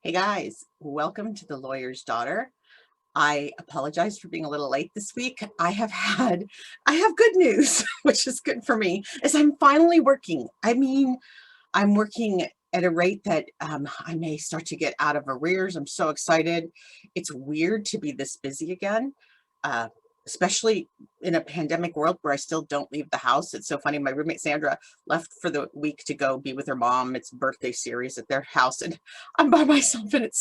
Hey guys, welcome to The Lawyer's Daughter. I apologize for being a little late this week. I have good news, which is good for me, is I'm finally working. I'm working at a rate that I may start to get out of arrears. I'm so excited. It's weird to be this busy again, uh, especially in a pandemic world where I still don't leave the house. It's so funny. My roommate Sandra left for the week to go be with her mom. It's a birthday series at their house, and I'm by myself, and I'm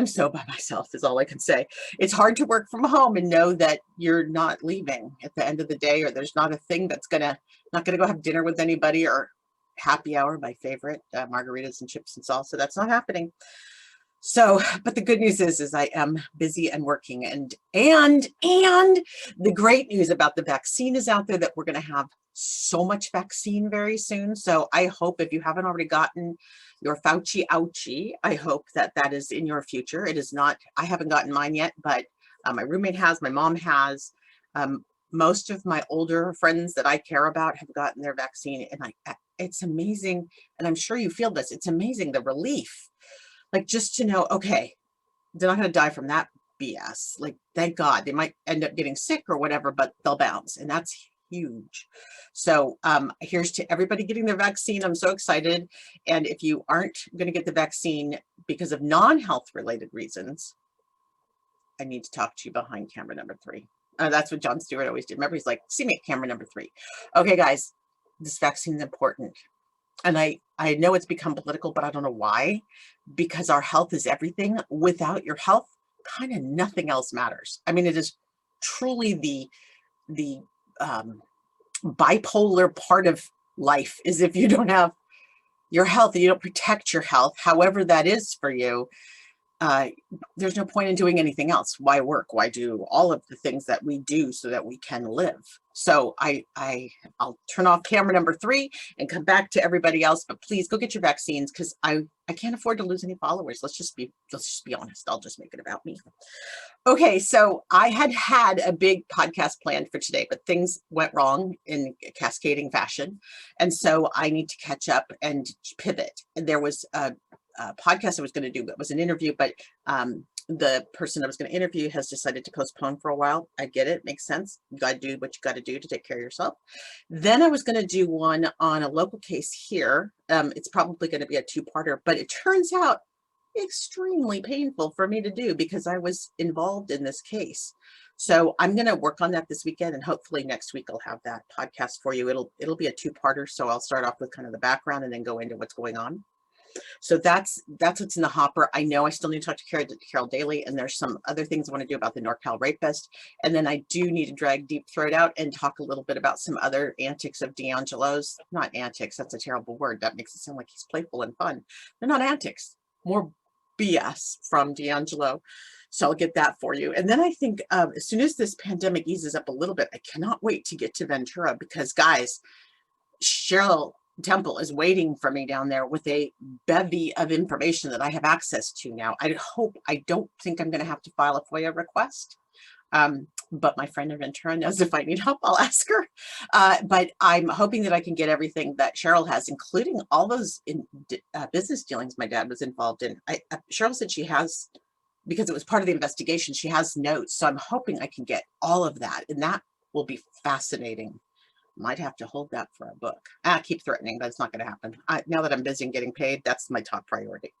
so by myself is all I can say. It's hard to work from home and know that you're not leaving at the end of the day, or there's not a thing that's not gonna go have dinner with anybody, or happy hour, my favorite, margaritas and chips and salsa. That's not happening. So, but the good news is I am busy and working, and the great news about the vaccine is out there that we're going to have so much vaccine very soon. So I hope if you haven't already gotten your Fauci ouchie, I hope that that is in your future. It is not, I haven't gotten mine yet, but my roommate has, my mom has, most of my older friends that I care about have gotten their vaccine, and it's amazing. And I'm sure you feel this. It's amazing, the relief. Like, just to know, okay, they're not going to die from that BS. Like, thank God. They might end up getting sick or whatever, but they'll bounce. And that's huge. So here's to everybody getting their vaccine. I'm so excited. And if you aren't going to get the vaccine because of non-health related reasons, I need to talk to you behind camera number 3. That's what Jon Stewart always did. Remember, he's like, see me at camera number 3. Okay, guys, this vaccine is important. And I know it's become political, but I don't know why, because our health is everything. Without your health, kind of nothing else matters. I mean, it is truly the bipolar part of life, is if you don't have your health and you don't protect your health, however that is for you, there's no point in doing anything else. Why work? Why do all of the things that we do so that we can live? So I'll turn off camera number 3 and come back to everybody else. But please go get your vaccines, because I can't afford to lose any followers. Let's just be honest. I'll just make it about me. Okay, so I had a big podcast planned for today, but things went wrong in cascading fashion, and so I need to catch up and pivot. And there was a podcast I was going to do, but it was an interview, but the person I was going to interview has decided to postpone for a while. I get it. Makes sense. You got to do what you got to do to take care of yourself. Then I was going to do one on a local case here. It's probably going to be a 2-parter, but it turns out extremely painful for me to do because I was involved in this case. So I'm going to work on that this weekend, and hopefully next week I'll have that podcast for you. It'll be a 2-parter. So I'll start off with kind of the background and then go into what's going on. So that's what's in the hopper. I know I still need to talk to Carol Daly, and there's some other things I want to do about the NorCal rapist. And then I do need to drag Deep Throat out and talk a little bit about some other antics of D'Angelo's. Not antics, that's a terrible word. That makes it sound like he's playful and fun. They're not antics, more BS from D'Angelo. So I'll get that for you. And then I think as soon as this pandemic eases up a little bit, I cannot wait to get to Ventura, because guys, Cheryl Temple is waiting for me down there with a bevy of information that I have access to now. I don't think I'm going to have to file a FOIA request. But my friend in Ventura knows if I need help, I'll ask her. But I'm hoping that I can get everything that Cheryl has, including all those business dealings my dad was involved in. Cheryl said she has, because it was part of the investigation, she has notes. So I'm hoping I can get all of that, and that will be fascinating. Might have to hold that for a book. I keep threatening, but it's not going to happen. Now that I'm busy and getting paid, that's my top priority.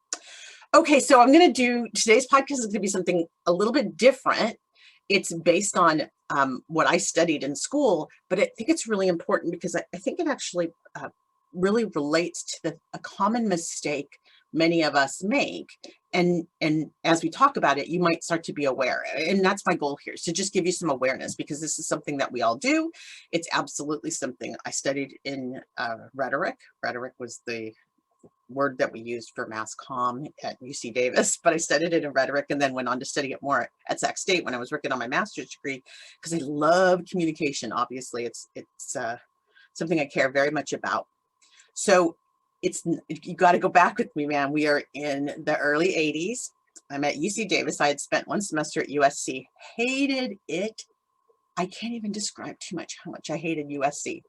Okay, so I'm going to do, today's podcast is going to be something a little bit different. It's based on what I studied in school, but I think it's really important because I think it actually really relates to a common mistake many of us make. And as we talk about it, you might start to be aware. And that's my goal here, to just give you some awareness, because this is something that we all do. It's absolutely something I studied in rhetoric. Rhetoric was the word that we used for mass comm at UC Davis, but I studied it in rhetoric and then went on to study it more at Sac State when I was working on my master's degree, because I love communication. Obviously, it's something I care very much about. So you got to go back with me, man. We are in the early 80s. I'm at UC Davis. I had spent one semester at USC. Hated it. I can't even describe too much how much I hated USC.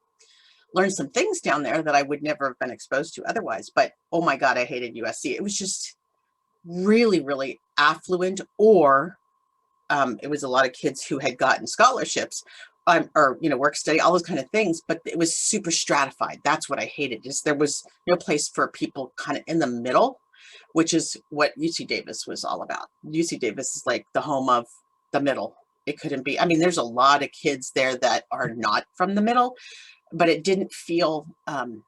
Learned some things down there that I would never have been exposed to otherwise. But oh my God, I hated USC. It was just, really, really affluent, or it was a lot of kids who had gotten scholarships, or, you know, work study, all those kind of things, but it was super stratified. That's what I hated, is there was no place for people kind of in the middle, which is what UC Davis was all about. UC Davis is like the home of the middle. It couldn't be. I mean, there's a lot of kids there that are not from the middle, but it didn't feel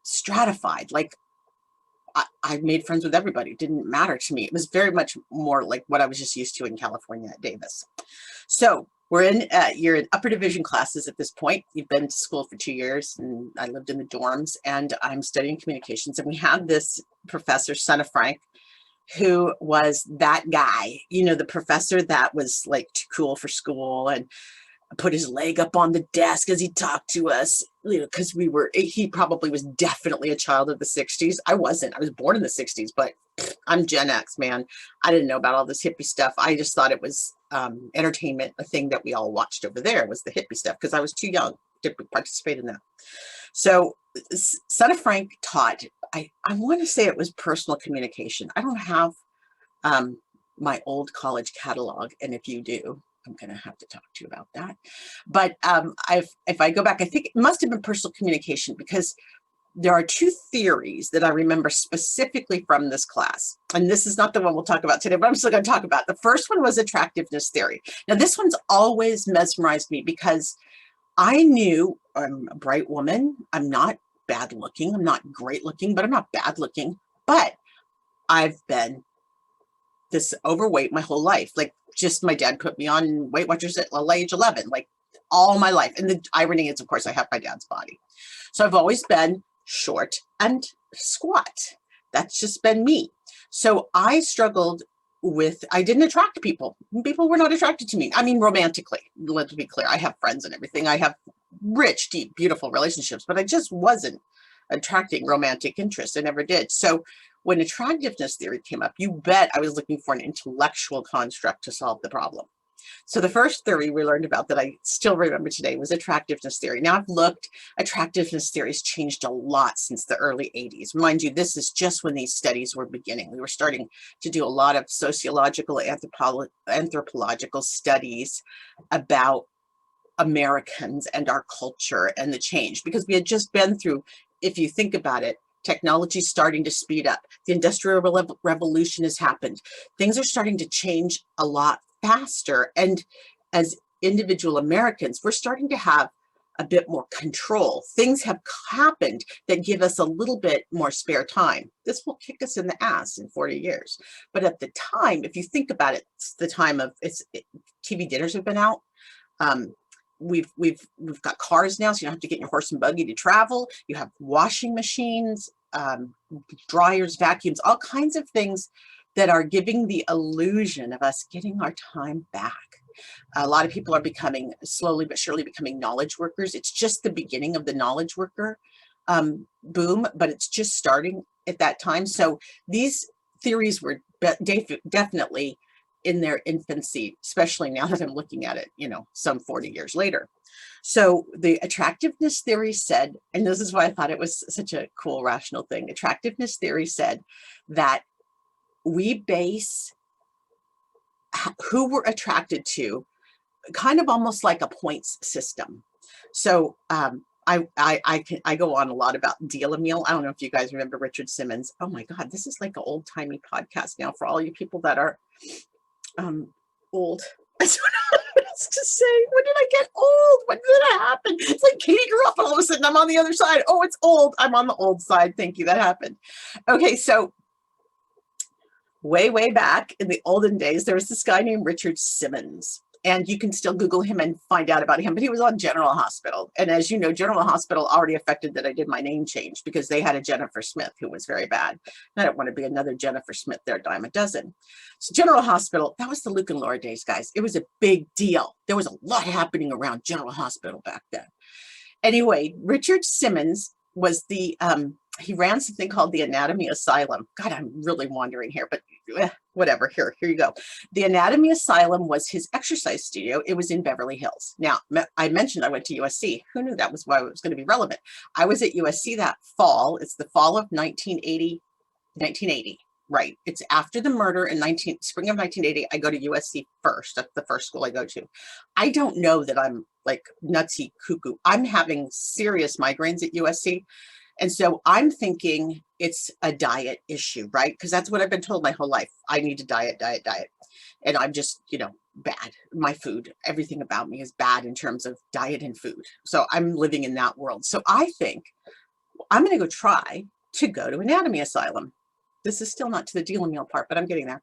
stratified. Like I made friends with everybody. It didn't matter to me. It was very much more like what I was just used to in California at Davis. So we're in, you're in upper division classes at this point. You've been to school for 2 years, and I lived in the dorms, and I'm studying communications. And we had this professor, son of Frank, who was that guy, you know, the professor that was like too cool for school and put his leg up on the desk as he talked to us, you know, because he probably was definitely a child of the 60s. I wasn't. I was born in the 60s, but I'm Gen X, man. I didn't know about all this hippie stuff. I just thought it was entertainment. A thing that we all watched over there was the hippie stuff, because I was too young to participate in that. So son of Frank taught, I want to say it was personal communication. I don't have my old college catalog, and if you do, I'm going to have to talk to you about that. But if I go back, I think it must have been personal communication, because there are 2 theories that I remember specifically from this class. And this is not the one we'll talk about today, but I'm still going to talk about. The first one was attractiveness theory. Now, this one's always mesmerized me, because I knew I'm a bright woman. I'm not bad looking. I'm not great looking, but I'm not bad looking. But I've been this overweight my whole life. Like, just my dad put me on Weight Watchers at age 11, like all my life. And the irony is, of course, I have my dad's body. So I've always been short and squat. That's just been me. So I struggled with, I didn't attract people. People were not attracted to me. I mean, romantically, let's be clear. I have friends and everything. I have rich, deep, beautiful relationships, but I just wasn't attracting romantic interest. I never did. So when attractiveness theory came up, you bet I was looking for an intellectual construct to solve the problem. So the first theory we learned about that I still remember today was attractiveness theory. Now I've looked, attractiveness theory has changed a lot since the early 80s. Mind you, this is just when these studies were beginning. We were starting to do a lot of sociological, anthropological studies about Americans and our culture and the change, because we had just been through, if you think about it, technology starting to speed up. The Industrial Revolution has happened. Things are starting to change a lot faster. And as individual Americans, we're starting to have a bit more control. Things have happened that give us a little bit more spare time. This will kick us in the ass in 40 years. But at the time, if you think about it, it's the time of, TV dinners have been out. We've got cars now, so you don't have to get in your horse and buggy to travel. You have washing machines, dryers, vacuums, all kinds of things that are giving the illusion of us getting our time back. A lot of people are becoming, slowly but surely becoming knowledge workers. It's just the beginning of the knowledge worker boom, but it's just starting at that time. So these theories were definitely in their infancy, especially now that I'm looking at it, you know, some 40 years later. So the attractiveness theory said, and this is why I thought it was such a cool, rational thing. Attractiveness theory said that we base who we're attracted to kind of almost like a points system. So I go on a lot about deal a meal. I don't know if you guys remember Richard Simmons. Oh my God, this is like an old timey podcast now for all you people that are old. I don't know what else to say. When did I get old? When did that happen? It's like Katie grew up and all of a sudden I'm on the other side. Oh, it's old. I'm on the old side. Thank you. That happened. Okay, so way back in the olden days, there was this guy named Richard Simmons. And you can still Google him and find out about him, but he was on General Hospital. And as you know, General Hospital already affected that I did my name change, because they had a Jennifer Smith who was very bad. And I don't want to be another Jennifer Smith, they're a dime a dozen. So General Hospital, that was the Luke and Laura days, guys. It was a big deal. There was a lot happening around General Hospital back then. Anyway, Richard Simmons was the, he ran something called the Anatomy Asylum. God, I'm really wandering here, but whatever. Here you go. The Anatomy Asylum was his exercise studio. It was in Beverly Hills. Now, I mentioned I went to USC. Who knew that was why it was going to be relevant? I was at USC that fall. It's the fall of 1980. right. It's after the murder in spring of 1980. I go to USC first. That's the first school I go to. I don't know that I'm like nutsy cuckoo. I'm having serious migraines at USC. And so I'm thinking it's a diet issue, right? Because that's what I've been told my whole life. I need to diet. And I'm just, bad. My food, everything about me is bad in terms of diet and food. So I'm living in that world. So I think I'm going to go try to go to Anatomy Asylum. This is still not to the deal meal part, but I'm getting there.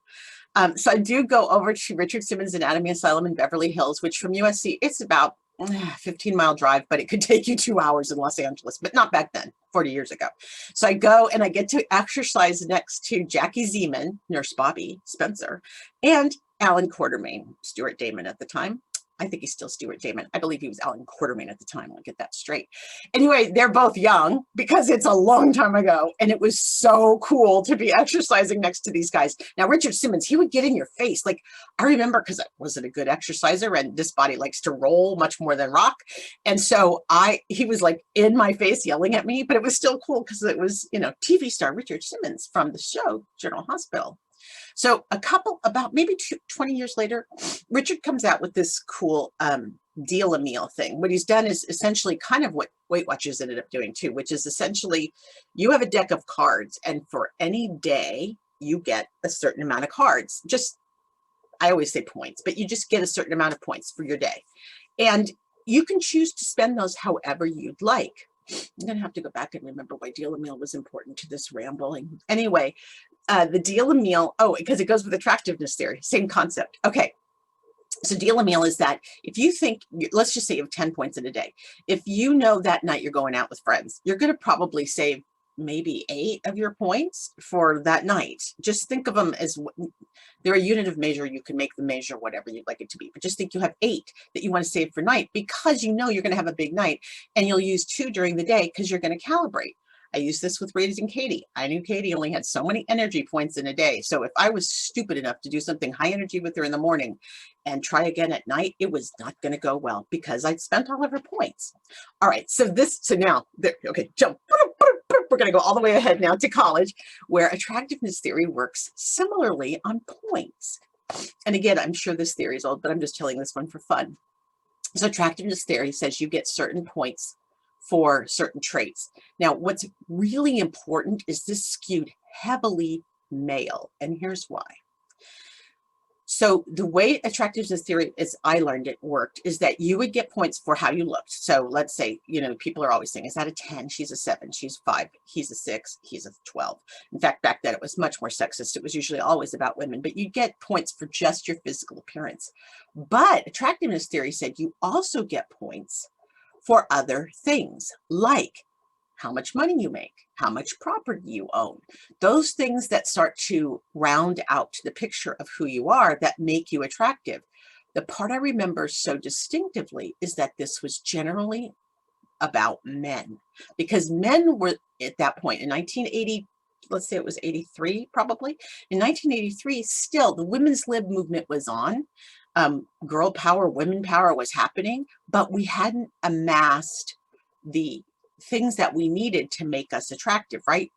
So I do go over to Richard Simmons Anatomy Asylum in Beverly Hills, which from USC, it's about 15-mile drive, but it could take you 2 hours in Los Angeles, but not back then, 40 years ago. So I go and I get to exercise next to Jackie Zeman, Nurse Bobby Spencer, and Alan Quartermain, Stuart Damon at the time. I think he's still Stuart Damon. I believe he was Alan Quartermain at the time. I'll get that straight. Anyway, they're both young because it's a long time ago. And it was so cool to be exercising next to these guys. Now, Richard Simmons, he would get in your face. Like, I remember because I wasn't a good exerciser and this body likes to roll much more than rock. And so he was like in my face yelling at me, but it was still cool because it was, TV star Richard Simmons from the show General Hospital. So about maybe 20 years later, Richard comes out with this cool deal a meal thing. What he's done is essentially kind of what Weight Watchers ended up doing too, which is essentially you have a deck of cards and for any day you get a certain amount of cards. I always say points, but you just get a certain amount of points for your day. And you can choose to spend those however you'd like. I'm going to have to go back and remember why deal a meal was important to this rambling. Anyway, the deal a meal, because it goes with attractiveness theory, same concept. Okay, so deal a meal is that if you think, let's just say you have 10 points in a day. If you know that night you're going out with friends, you're going to probably save maybe 8 of your points for that night. Just think of them as, they're a unit of measure. You can make the measure whatever you'd like it to be, but just think you have 8 that you want to save for night because you know you're going to have a big night and you'll use 2 during the day because you're going to calibrate. I used this with raising Katie. I knew Katie only had so many energy points in a day. So if I was stupid enough to do something high energy with her in the morning and try again at night, it was not going to go well because I'd spent all of her points. All right. So now, okay, jump. We're going to go all the way ahead now to college, where attractiveness theory works similarly on points. And again, I'm sure this theory is old, but I'm just telling this one for fun. So attractiveness theory says you get certain points for certain traits. Now, what's really important is this skewed heavily male, and here's why. So the way attractiveness theory, as I learned it, worked is that you would get points for how you looked. So let's say, people are always saying, is that a 10? She's a 7, she's 5, he's a 6, he's a 12. In fact, back then it was much more sexist. It was usually always about women, but you get points for just your physical appearance. But attractiveness theory said you also get points for other things, like how much money you make, how much property you own, those things that start to round out the picture of who you are that make you attractive. The part I remember so distinctively is that this was generally about men, because men were at that point in 1980, let's say it was 83, probably. In 1983, still the women's lib movement was on. Girl power, women power was happening, but we hadn't amassed the things that we needed to make us attractive, right?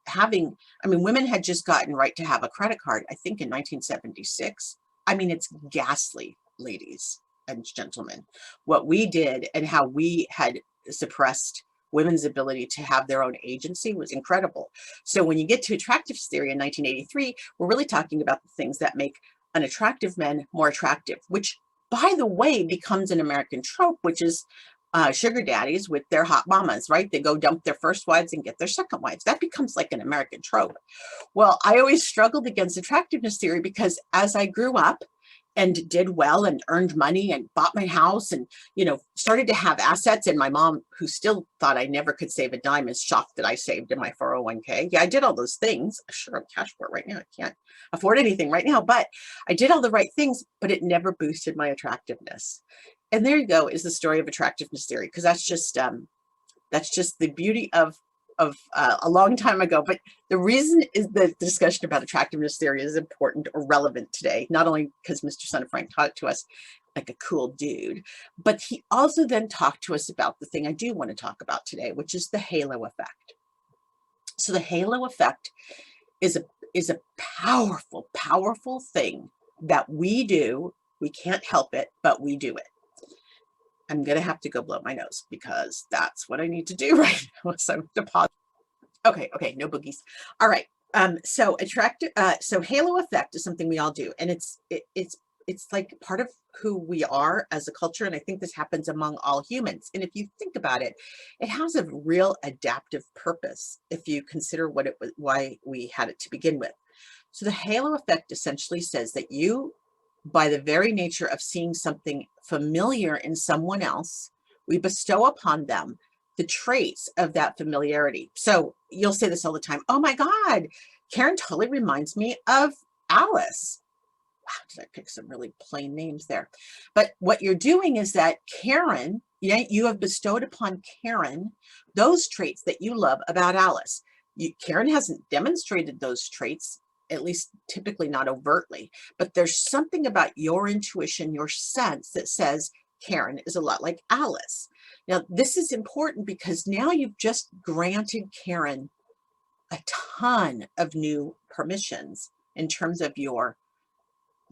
Women had just gotten right to have a credit card, I think in 1976. It's ghastly, ladies and gentlemen, what we did and how we had suppressed women's ability to have their own agency was incredible. So when you get to attractiveness theory in 1983, we're really talking about the things that make unattractive men more attractive, which, by the way, becomes an American trope, which is sugar daddies with their hot mamas, right? They go dump their first wives and get their second wives. That becomes like an American trope. Well, I always struggled against attractiveness theory because as I grew up and did well and earned money and bought my house and, started to have assets, and my mom, who still thought I never could save a dime, is shocked that I saved in my 401k. Yeah, I did all those things. Sure, I'm cash poor right now. I can't afford anything right now, but I did all the right things, but it never boosted my attractiveness. And there you go, is the story of attractiveness theory, because that's just the beauty of a long time ago. But the reason is the discussion about attractiveness theory is important or relevant today, not only because Mr. Son of Frank taught it to us like a cool dude, but he also then talked to us about the thing I do want to talk about today, which is the halo effect. So the halo effect is is a powerful, powerful thing that we do. We can't help it, but we do it. I'm going to have to go blow my nose because that's what I need to do right now. So deposit. Okay, no boogies. All right. So halo effect is something we all do, and it's like part of who we are as a culture, and I think this happens among all humans. And if you think about it, it has a real adaptive purpose if you consider what it was, why we had it to begin with. So the halo effect essentially says that you, by the very nature of seeing something familiar in someone else, we bestow upon them the traits of that familiarity. So you'll say this all the time. Oh my God, Karen totally reminds me of Alice. Wow, did I pick some really plain names there? But what you're doing is that Karen, you have bestowed upon Karen those traits that you love about Alice. Karen hasn't demonstrated those traits, at least typically not overtly, but there's something about your intuition, your sense that says Karen is a lot like Alice. Now, this is important because now you've just granted Karen a ton of new permissions in terms of your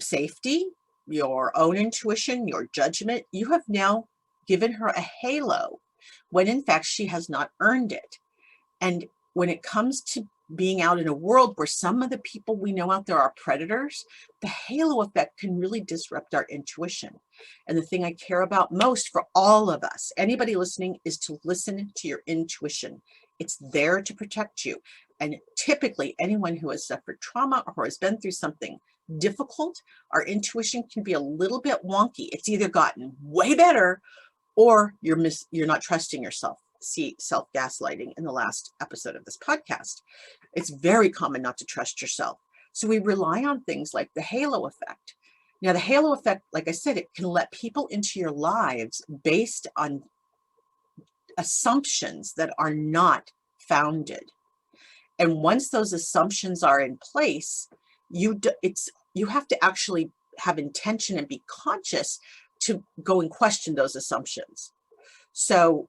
safety, your own intuition, your judgment. You have now given her a halo when in fact she has not earned it. And when it comes to being out in a world where some of the people we know out there are predators, the halo effect can really disrupt our intuition. And the thing I care about most for all of us, anybody listening, is to listen to your intuition. It's there to protect you. And typically anyone who has suffered trauma or has been through something difficult, our intuition can be a little bit wonky. It's either gotten way better or you're not trusting yourself. See self-gaslighting in the last episode of this podcast. It's very common not to trust yourself. So we rely on things like the halo effect. Now, the halo effect, like I said, it can let people into your lives based on assumptions that are not founded. And once those assumptions are in place, you have to actually have intention and be conscious to go and question those assumptions. So,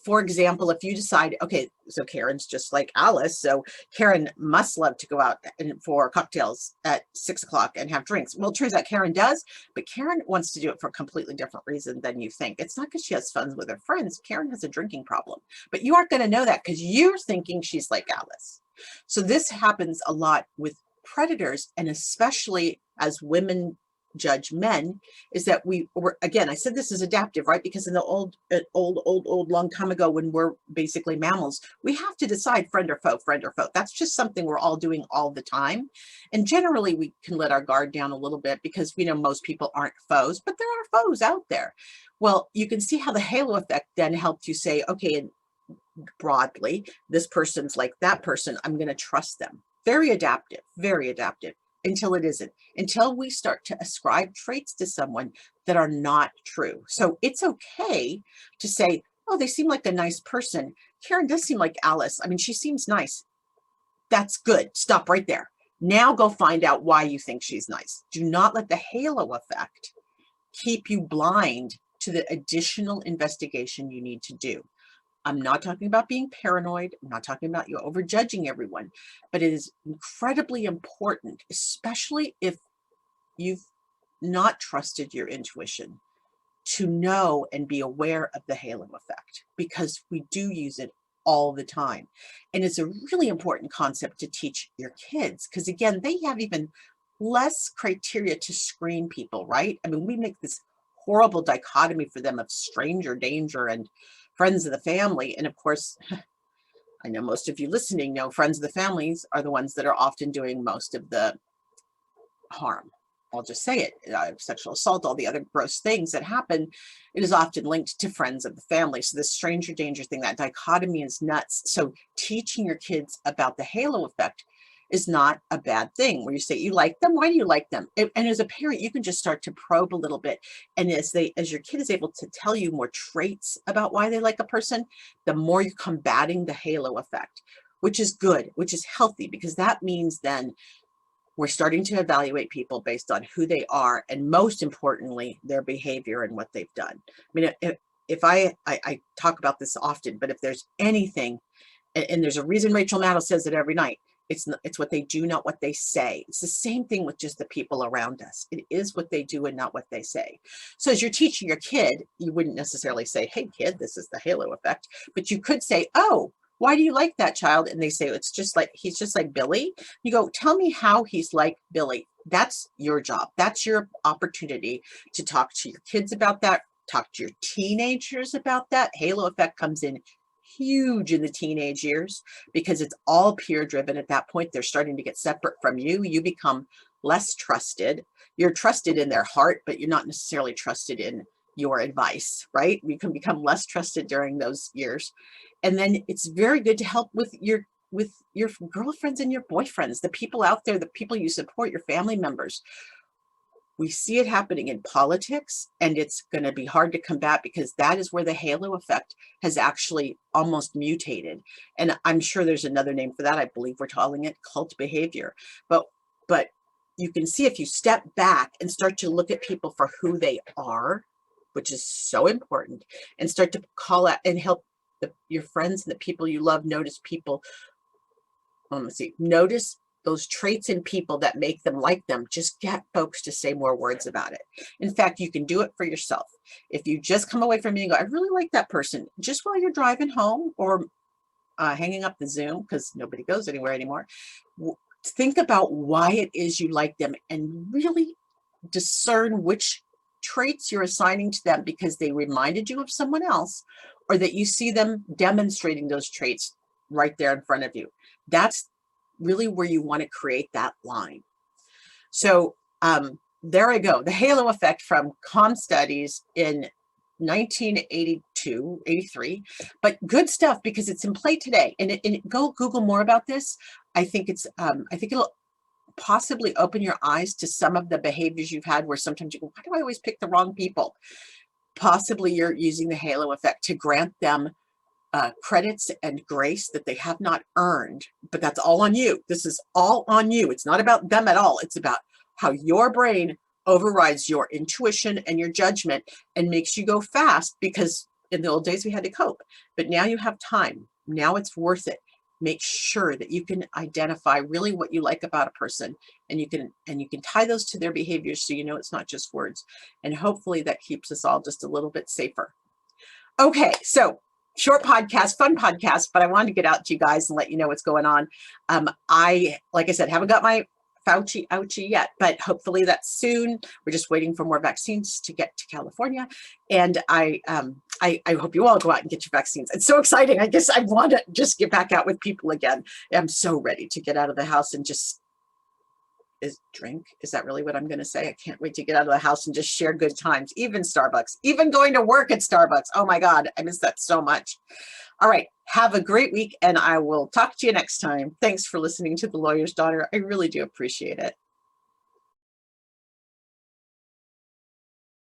for example, if you decide, okay, so Karen's just like Alice, so Karen must love to go out for cocktails at 6 o'clock and have drinks. Well, it turns out Karen does, but Karen wants to do it for a completely different reason than you think. It's not because she has fun with her friends. Karen has a drinking problem, but you aren't going to know that because you're thinking she's like Alice. So this happens a lot with predators, and especially as women judge men, is that again, I said this is adaptive, right? Because in the old long time ago, when we're basically mammals, we have to decide friend or foe, friend or foe. That's just something we're all doing all the time. And generally we can let our guard down a little bit because we know most people aren't foes, but there are foes out there. Well, you can see how the halo effect then helped you say, okay, and broadly, this person's like that person, I'm going to trust them. Very adaptive, until it isn't, until we start to ascribe traits to someone that are not true. So it's okay to say, oh, they seem like a nice person. Karen does seem like Alice. I mean, she seems nice. That's good. Stop right there. Now go find out why you think she's nice. Do not let the halo effect keep you blind to the additional investigation you need to do. I'm not talking about being paranoid. I'm not talking about you overjudging everyone, but it is incredibly important, especially if you've not trusted your intuition, to know and be aware of the halo effect, because we do use it all the time. And it's a really important concept to teach your kids, because again, they have even less criteria to screen people, right? I mean, we make this horrible dichotomy for them of stranger danger and friends of the family. And of course, I know most of you listening know friends of the families are the ones that are often doing most of the harm. I'll just say it, sexual assault, all the other gross things that happen, it is often linked to friends of the family. So the stranger danger thing, that dichotomy is nuts. So teaching your kids about the halo effect is not a bad thing. Where you say, you like them, why do you like them? And as a parent, you can just start to probe a little bit. And as your kid is able to tell you more traits about why they like a person, the more you're combating the halo effect, which is good, which is healthy, because that means then we're starting to evaluate people based on who they are, and most importantly, their behavior and what they've done. I mean, if I talk about this often, but if there's anything, and there's a reason Rachel Maddow says it every night, It's what they do, not what they say. It's the same thing with just the people around us. It is what they do and not what they say. So as you're teaching your kid, you wouldn't necessarily say, hey kid, this is the halo effect, but you could say, oh, why do you like that child? And they say, he's just like Billy. You go, tell me how he's like Billy. That's your job. That's your opportunity to talk to your kids about that, talk to your teenagers about that. Halo effect comes in huge in the teenage years because it's all peer driven. At that point, they're starting to get separate from you. You become less trusted. You're trusted in their heart, but you're not necessarily trusted in your advice, right? You can become less trusted during those years. And then it's very good to help with your girlfriends and your boyfriends, the people out there, the people you support, your family members. We see it happening in politics, and it's going to be hard to combat because that is where the halo effect has actually almost mutated. And I'm sure there's another name for that. I believe we're calling it cult behavior. But you can see if you step back and start to look at people for who they are, which is so important, and start to call out and help your friends and the people you love notice people. Notice those traits in people that make them like them. Just get folks to say more words about it. In fact, you can do it for yourself. If you just come away from me and go, I really like that person, just while you're driving home or hanging up the Zoom, because nobody goes anywhere anymore, think about why it is you like them and really discern which traits you're assigning to them because they reminded you of someone else, or that you see them demonstrating those traits right there in front of you. That's really where you want to create that line. So there I go. The halo effect from Com Studies in 1982, 83, but good stuff because it's in play today. And go Google more about this. I think it'll possibly open your eyes to some of the behaviors you've had where sometimes you go, why do I always pick the wrong people? Possibly you're using the halo effect to grant them credits and grace that they have not earned, but that's all on you. This is all on you. It's not about them at all. It's about how your brain overrides your intuition and your judgment and makes you go fast, because in the old days we had to cope, but now you have time. Now it's worth it. Make sure that you can identify really what you like about a person, and you can tie those to their behaviors so you know it's not just words. And hopefully that keeps us all just a little bit safer. Okay, so short podcast, fun podcast, but I wanted to get out to you guys and let you know what's going on. Like I said, haven't got my Fauci ouchie yet, but hopefully that's soon. We're just waiting for more vaccines to get to California. And I hope you all go out and get your vaccines. It's so exciting. I guess I want to just get back out with people again. I'm so ready to get out of the house and just drink. Is that really what I'm going to say? I can't wait to get out of the house and just share good times, even Starbucks, even going to work at Starbucks. Oh my God, I miss that so much. All right. Have a great week, and I will talk to you next time. Thanks for listening to The Lawyer's Daughter. I really do appreciate it.